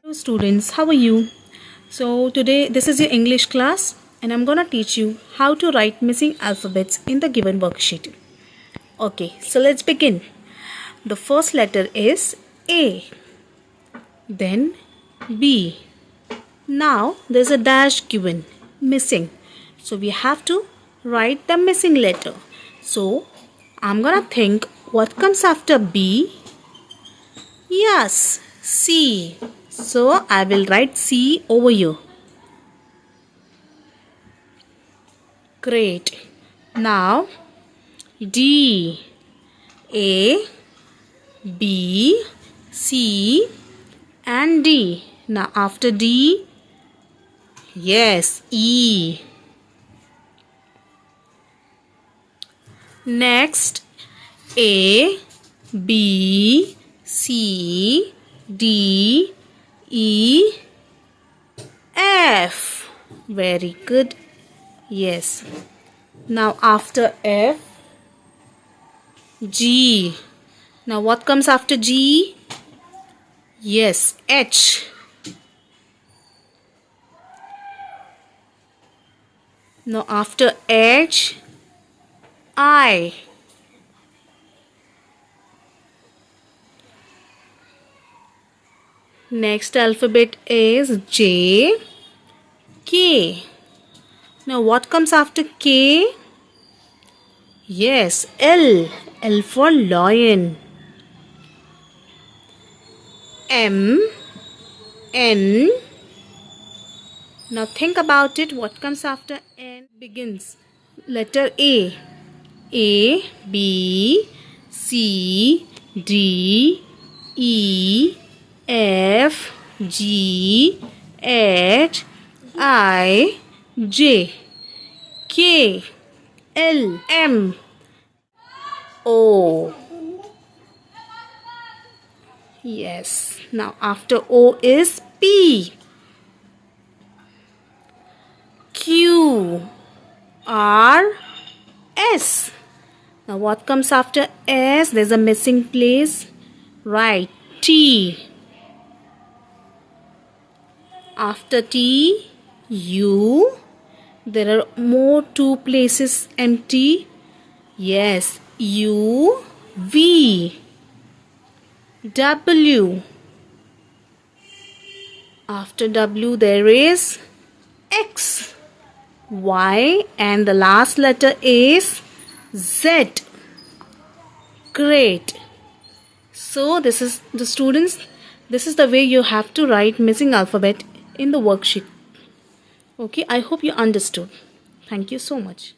Hello students, how are you? So today this is your English class and I'm gonna teach you how to write missing alphabets in the given worksheet. Okay, so let's begin. The first letter is A, then B. Now there's a dash given, missing. So we have to write the missing letter. So I'm gonna think what comes after B. Yes, C. So I will write C over here. Great. Now D. A, B, C and D. Now after D, yes, E. Next A, B, C, D, E, F. Very good. Yes. Now after F, G. Now what comes after G? Yes, H. Now after H, I. Next alphabet is J, K. Now what comes after K? Yes, L. L for lion. M, N. Now think about it. What comes after N? Begins. Letter A. A, B, C, D, E, F, G, H, I, J, K, L, M, O. Yes. Now after O is P, Q, R, S. Now what comes after S? There's a missing place. Right. T. After T, U. There are more two places empty. Yes. U, V. W. After W there is X, Y and the last letter is Z. Great. So this is the students, this is the way you have to write missing alphabet in the worksheet. Okay, I hope you understood. Thank you so much.